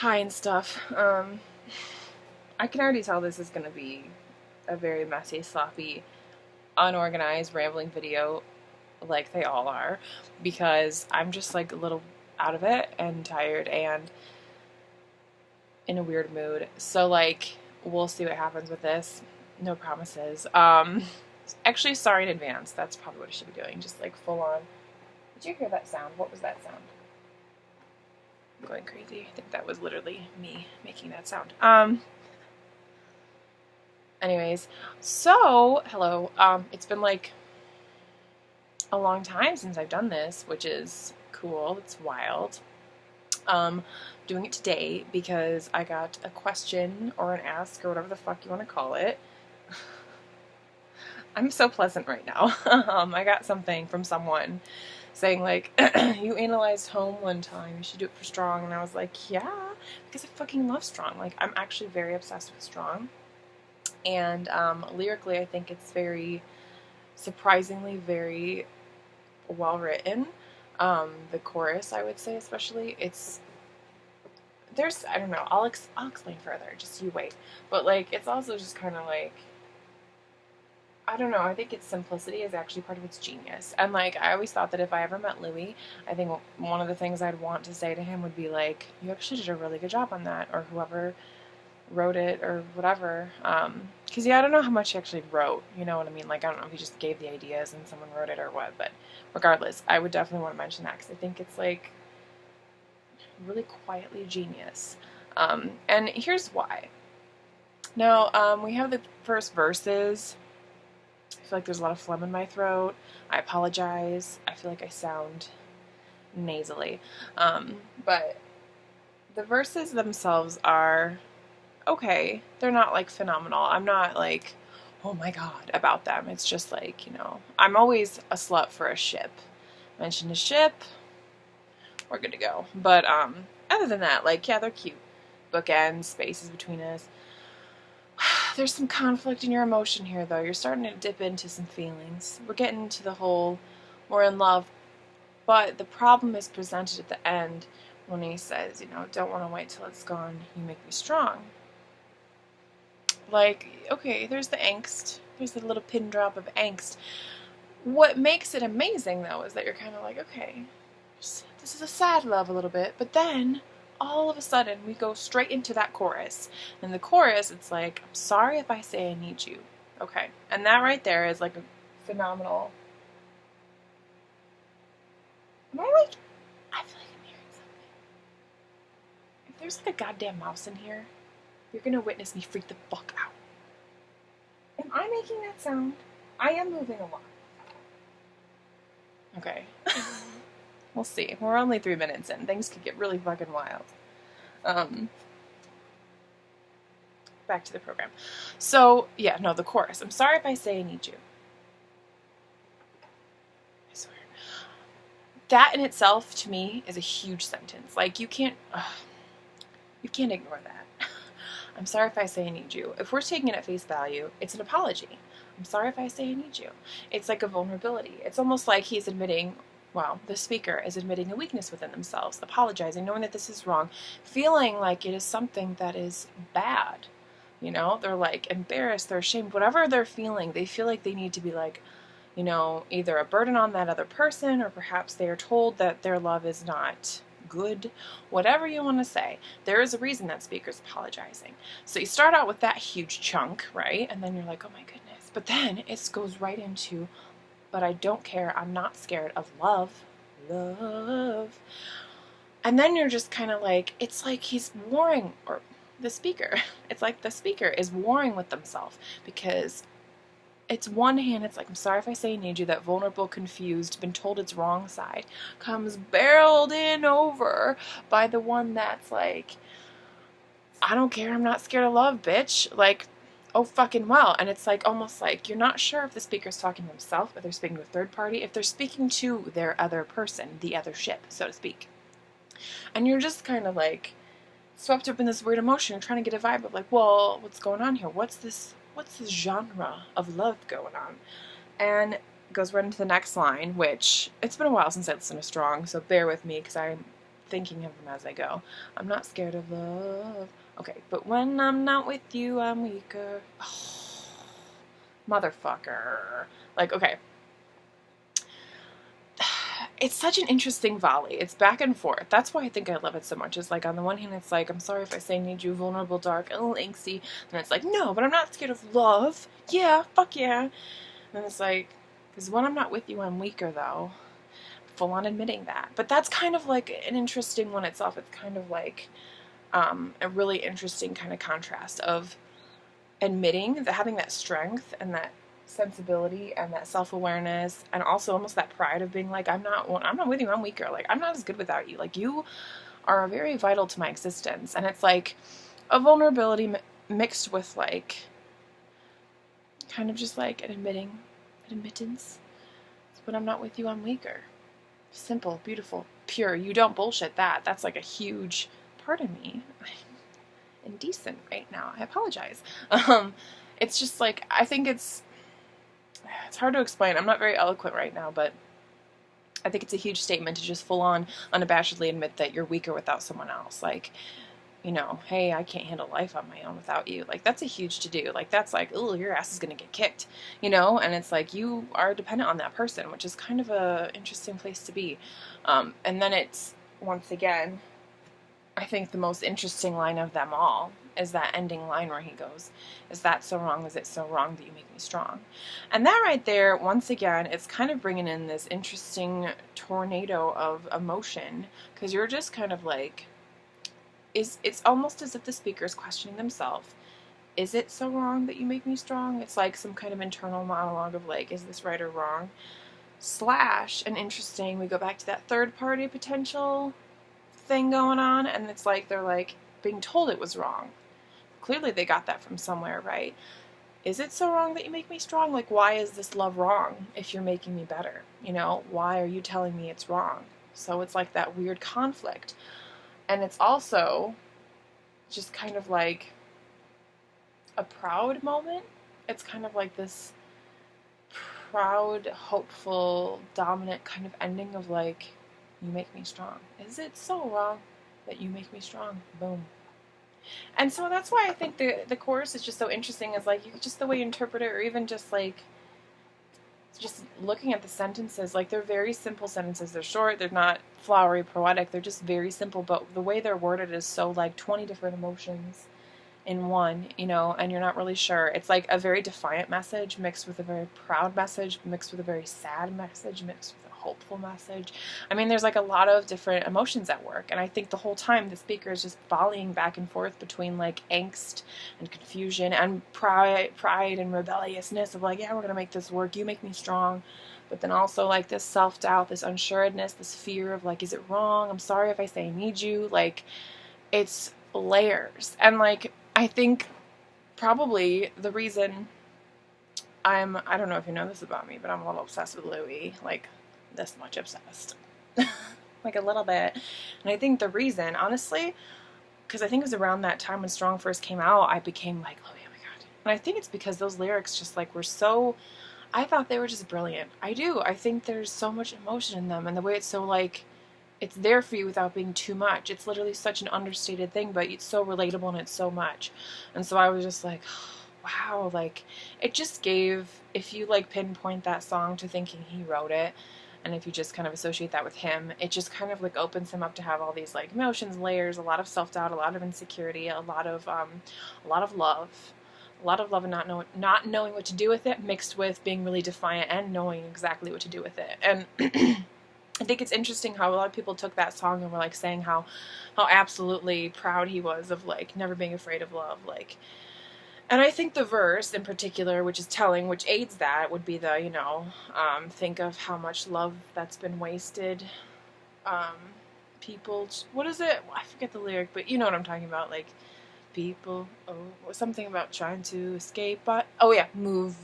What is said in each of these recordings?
Hi and stuff. I can already tell this is going to be a very messy, sloppy, unorganized, rambling video like they all are because I'm just like a little out of it and tired and in a weird mood. So like we'll see what happens with this. No promises. Actually sorry in advance. That's probably what I should be doing. Just like full on. Did you hear that sound? What was that sound? I'm going crazy. I think that was literally me making that sound. Anyways, so hello. It's been like a long time since I've done this, which is cool. It's wild. Doing it today because I got a question or an ask or whatever the fuck you want to call it. I'm so pleasant right now. I got something from someone saying like, you analyzed Home one time, you should do it for Strong. And I was like, yeah, because I fucking love Strong. Like, I'm actually very obsessed with Strong. And lyrically, I think it's very, surprisingly, very well written. The chorus, I would say, especially, I don't know, I'll explain further, just you wait. But like, it's also just kind of like, I don't know, I think its simplicity is actually part of its genius. And like, I always thought that if I ever met Louis, I think one of the things I'd want to say to him would be like, you actually did a really good job on that, or whoever wrote it or whatever. Because yeah, I don't know how much he actually wrote, you know what I mean? Like, I don't know if he just gave the ideas and someone wrote it or what, but regardless, I would definitely want to mention that because I think it's like really quietly genius. And here's why. Now, we have the first verses. I feel like there's a lot of phlegm in my throat. I apologize. I feel like I sound nasally. But the verses themselves are okay. They're not like phenomenal. I'm not like, oh my god, about them. It's just like, you know, I'm always a slut for a ship. Mention a ship, we're good to go. But other than that, like, yeah, they're cute. Bookends, spaces between us. There's some conflict in your emotion here, though. You're starting to dip into some feelings. We're getting to the whole, we're in love. But the problem is presented at the end when he says, you know, don't want to wait till it's gone. You make me strong. Like, okay, there's the angst. There's the little pin drop of angst. What makes it amazing, though, is that you're kind of like, okay, this is a sad love a little bit, but then all of a sudden we go straight into that chorus. And the chorus, it's like, I'm sorry if I say I need you. Okay. And that right there is like a phenomenal. Am I like, I feel like I'm hearing something. If there's like a goddamn mouse in here, you're gonna witness me freak the fuck out. Am I making that sound? I am moving a lot. Okay. We'll see. We're only 3 minutes in. Things could get really fucking wild. Back to the program. So, yeah, no, the chorus. I'm sorry if I say I need you. I swear. That in itself, to me, is a huge sentence. Like, you can't ignore that. I'm sorry if I say I need you. If we're taking it at face value, it's an apology. I'm sorry if I say I need you. It's like a vulnerability. It's almost like he's admitting, well, the speaker is admitting a weakness within themselves, apologizing, knowing that this is wrong, feeling like it is something that is bad. You know, they're like embarrassed, they're ashamed, whatever they're feeling, they feel like they need to be like, you know, either a burden on that other person or perhaps they are told that their love is not good, whatever you want to say. There is a reason that speaker's apologizing. So you start out with that huge chunk, right? And then you're like, oh my goodness. But then it goes right into, but I don't care. I'm not scared of love. Love. And then you're just kind of like, it's like he's warring, or the speaker. It's like the speaker is warring with themselves because it's one hand, it's like, I'm sorry if I say I need you, that vulnerable, confused, been told it's wrong side, comes barreled in over by the one that's like, I don't care, I'm not scared of love, bitch. Like, oh fucking well. And it's like, almost like, you're not sure if the speaker's talking to himself, if they're speaking to a third party, if they're speaking to their other person, the other ship, so to speak. And you're just kind of like, swept up in this weird emotion, you're trying to get a vibe of like, well, what's going on here? What's this genre of love going on? And it goes right into the next line, which it's been a while since I listened to Strong, so bear with me because I'm thinking of them as I go. I'm not scared of love. Okay, but when I'm not with you, I'm weaker. Oh, motherfucker. Like, okay. It's such an interesting volley. It's back and forth. That's why I think I love it so much. It's like, on the one hand, it's like, I'm sorry if I say need you, vulnerable, dark, a little angsty. And it's like, no, but I'm not scared of love. Yeah, fuck yeah. And it's like, because when I'm not with you, I'm weaker, though. Full on admitting that. But that's kind of like an interesting one itself. It's kind of like a really interesting kind of contrast of admitting that, having that strength and that sensibility and that self-awareness, and also almost that pride of being like, I'm not with you, I'm weaker. Like, I'm not as good without you. Like, you are very vital to my existence. And it's like a vulnerability mixed with like kind of just like an admittance. When I'm not with you, I'm weaker. Simple, beautiful, pure. You don't bullshit that. That's like a huge part of me. I'm indecent right now. I apologize. It's just like, I think it's hard to explain. I'm not very eloquent right now, but I think it's a huge statement to just full on unabashedly admit that you're weaker without someone else. Like, you know, hey, I can't handle life on my own without you. Like, that's a huge to do. Like, that's like, oh, your ass is going to get kicked, you know? And it's like, you are dependent on that person, which is kind of a interesting place to be. And then it's, once again, I think the most interesting line of them all is that ending line where he goes, is that so wrong? Is it so wrong that you make me strong? And that right there, once again, it's kind of bringing in this interesting tornado of emotion, because you're just kind of like, it's almost as if the speaker is questioning themselves. Is it so wrong that you make me strong? It's like some kind of internal monologue of like, is this right or wrong? Slash, and interesting, we go back to that third party potential thing going on, and it's like they're like being told it was wrong. Clearly they got that from somewhere, right? Is it so wrong that you make me strong? Like, why is this love wrong if you're making me better? You know, why are you telling me it's wrong? So it's like that weird conflict. And it's also just kind of like a proud moment. It's kind of like this proud, hopeful, dominant kind of ending of like, you make me strong. Is it so wrong that you make me strong? Boom. And so that's why I think the chorus is just so interesting, is like, just the way you interpret it, or even just like, just looking at the sentences, like, they're very simple sentences. They're short, they're not flowery, poetic, they're just very simple, but the way they're worded is so like 20 different emotions in one, you know, and you're not really sure. It's like a very defiant message mixed with a very proud message, mixed with a very sad message, mixed with a hopeful message. I mean, there's like a lot of different emotions at work, and I think the whole time the speaker is just volleying back and forth between like angst and confusion and pride and rebelliousness of like, yeah, we're gonna make this work, you make me strong. But then also like this self-doubt, this unsureness, this fear of like, is it wrong? I'm sorry if I say I need you. Like, it's layers. And like, I think probably the reason I don't know if you know this about me, but I'm a little obsessed with Louis, like this much obsessed, like a little bit. And I think the reason, honestly, because I think it was around that time when Strong first came out, I became like, Louis, oh my God. And I think it's because those lyrics just like were so, I thought they were just brilliant. I do. I think there's so much emotion in them, and the way it's so like, it's there for you without being too much. It's literally such an understated thing, but it's so relatable and it's so much. And so I was just like, wow, like, it just gave, if you like pinpoint that song to thinking he wrote it, and if you just kind of associate that with him, it just kind of like opens him up to have all these like emotions, layers, a lot of self-doubt, a lot of insecurity, a lot of love. A lot of love and not knowing what to do with it, mixed with being really defiant and knowing exactly what to do with it. And I think it's interesting how a lot of people took that song and were like saying how absolutely proud he was of like never being afraid of love, like. And I think the verse in particular, which is telling, which aids that, would be the, you know, think of how much love that's been wasted. People, what is it? I forget the lyric, but you know what I'm talking about, like, people, something about trying to escape, but, oh yeah, move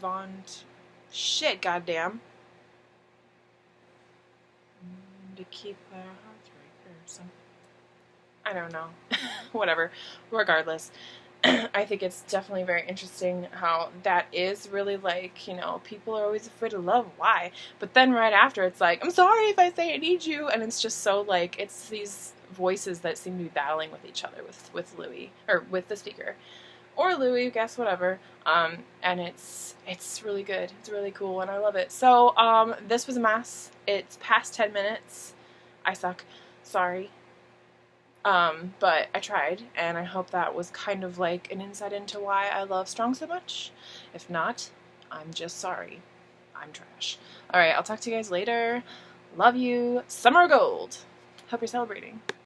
on, shit, goddamn. To keep their hearts right, or something. I don't know. Whatever. Regardless. I think it's definitely very interesting how that is really like, you know, people are always afraid of love. Why? But then right after, it's like, I'm sorry if I say I need you. And it's just so like, it's these voices that seem to be battling with each other with Louis, or with the speaker. Or Louis, guess whatever. And it's really good. It's really cool, and I love it. So this was a mess. It's past 10 minutes. I suck. Sorry. But I tried, and I hope that was kind of like an insight into why I love Strong so much. If not, I'm just sorry. I'm trash. Alright, I'll talk to you guys later. Love you. Summer Gold. Hope you're celebrating.